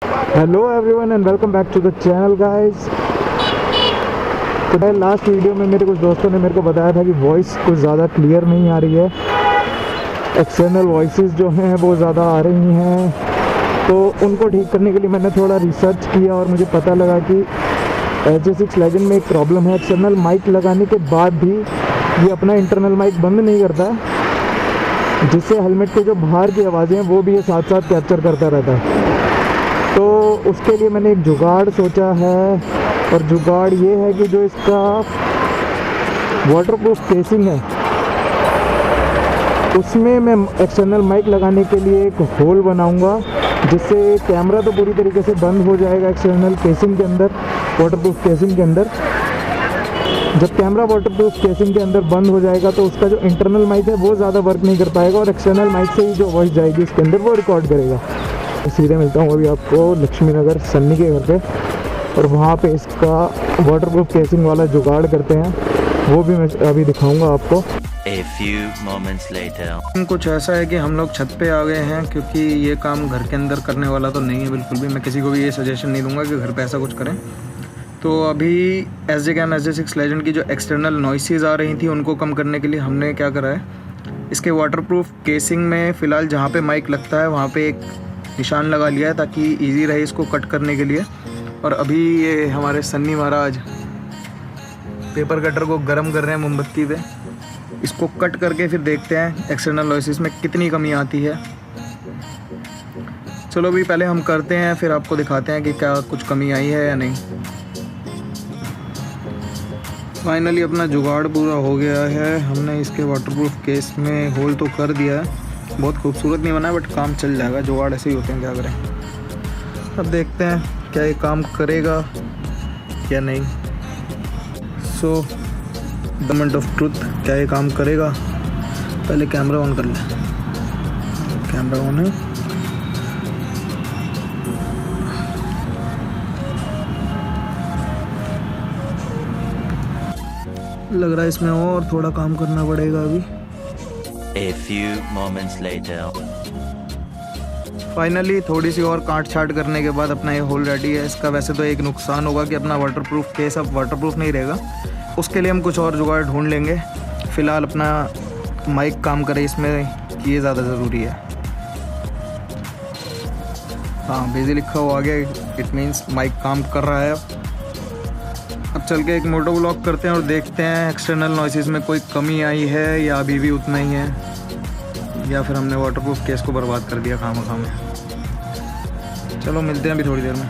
Hello everyone and welcome back to the channel guys. तो last video में मेरे कुछ दोस्तों ने मेरे को बताया था कि वॉइस कुछ ज़्यादा क्लियर नहीं आ रही है, एक्सटर्नल वॉइसेस जो हैं वो ज़्यादा आ रही हैं। तो उनको ठीक करने के लिए मैंने थोड़ा रिसर्च किया और मुझे पता लगा कि HJ6 लेजेंड में एक प्रॉब्लम है। एक्सटर्नल माइक लगाने के बाद भी ये अपना इंटरनल माइक बंद नहीं करता, जिससे हेलमेट के जो बाहर की आवाज़ें हैं वो भी ये साथ साथ कैप्चर करता रहता है। तो उसके लिए मैंने एक जुगाड़ सोचा है, और जुगाड़ ये है कि जो इसका वाटरप्रूफ केसिंग है उसमें मैं एक्सटर्नल माइक लगाने के लिए एक होल बनाऊंगा, जिससे कैमरा तो पूरी तरीके से बंद हो जाएगा एक्सटर्नल केसिंग के अंदर, वाटरप्रूफ केसिंग के अंदर। जब कैमरा वाटरप्रूफ केसिंग के अंदर बंद हो जाएगा तो उसका जो इंटरनल माइक है वो ज़्यादा वर्क नहीं कर पाएगा, और एक्सटर्नल माइक से ही जो वॉइस जाएगी उसके अंदर वो रिकॉर्ड करेगा। सीधे मिलता हूँ अभी आपको लक्ष्मी नगर सन्नी के घर पे, और वहाँ पे इसका वाटरप्रूफ केसिंग वाला जुगाड़ करते हैं, वो भी मैं अभी दिखाऊंगा आपको। A few moments later. कुछ ऐसा है कि हम लोग छत पे आ गए हैं, क्योंकि ये काम घर के अंदर करने वाला तो नहीं है बिल्कुल भी। मैं किसी को भी ये सजेशन नहीं दूंगा कि घर पे ऐसा कुछ करें। तो अभी HJ6 लेजेंड की जो एक्सटर्नल नॉइसेस आ रही थी उनको कम करने के लिए हमने क्या करा है, इसके वाटरप्रूफ केसिंग में फ़िलहाल जहाँ पे माइक लगता है वहाँ पे एक निशान लगा लिया है, ताकि इजी रहे इसको कट करने के लिए। और अभी ये हमारे सन्नी महाराज पेपर कटर को गर्म कर रहे हैं मोमबत्ती पे। इसको कट करके फिर देखते हैं एक्सटर्नल नॉइसेस में कितनी कमी आती है। चलो अभी पहले हम करते हैं, फिर आपको दिखाते हैं कि क्या कुछ कमी आई है या नहीं। फाइनली अपना जुगाड़ पूरा हो गया है। हमने इसके वाटरप्रूफ केस में होल तो कर दिया है, बहुत खूबसूरत नहीं बना है बट काम चल जाएगा। जुगाड़ ऐसे ही होते हैं, क्या करें। अब देखते हैं क्या ये काम करेगा या नहीं। So the moment of truth, क्या ये काम करेगा। पहले कैमरा ऑन कर ले। कैमरा ऑन है। लग रहा है इसमें और थोड़ा काम करना पड़ेगा अभी। A few moments later. Finally थोड़ी सी और काट छाट करने के बाद अपना ये होल रेडी है। इसका वैसे तो एक नुकसान होगा कि अपना वाटरप्रूफ केस अब वाटरप्रूफ नहीं रहेगा, उसके लिए हम कुछ और जुगाड़ ढूंढ लेंगे। फ़िलहाल अपना माइक काम करे इसमें, ये ज़्यादा ज़रूरी है। हाँ, बिजी लिखा हुआ आ गया, इट मीन्स माइक काम कर रहा है। अब चल के एक मोटो व्लॉग करते हैं और देखते हैं एक्सटर्नल नॉइसेस में कोई कमी आई है या अभी भी उतना ही है, या फिर हमने वाटरप्रूफ केस को बर्बाद कर दिया खाम में। चलो मिलते हैं अभी थोड़ी देर में।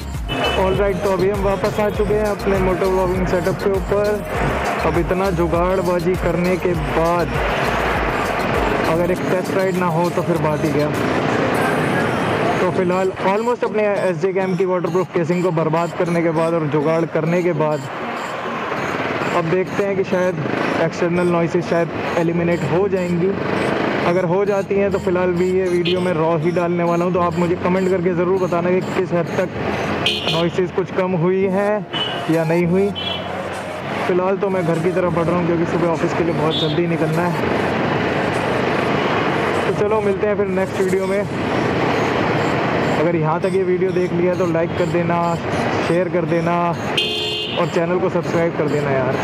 ऑलराइट, तो अभी हम वापस आ चुके हैं अपने मोटो व्लॉगिंग सेटअप के ऊपर। अब इतना जुगाड़बाजी करने के बाद अगर एक टेस्ट राइड ना हो तो फिर बात ही क्या। तो फिलहाल ऑलमोस्ट अपने SJ कैम की वाटरप्रूफ केसिंग को बर्बाद करने के बाद और जुगाड़ करने के बाद अब देखते हैं कि शायद एक्सटर्नल नॉइसेस शायद एलिमिनेट हो जाएंगी। अगर हो जाती हैं तो फ़िलहाल भी ये वीडियो में रॉ ही डालने वाला हूँ। तो आप मुझे कमेंट करके ज़रूर बताना कि किस हद तक नॉइसेस कुछ कम हुई है या नहीं हुई। फ़िलहाल तो मैं घर की तरफ बढ़ रहा हूँ, क्योंकि सुबह ऑफिस के लिए बहुत जल्दी निकलना है। तो चलो मिलते हैं फिर नेक्स्ट वीडियो में। अगर यहाँ तक ये वीडियो देख लिया तो लाइक कर देना, शेयर कर देना और चैनल को सब्सक्राइब कर देना यार।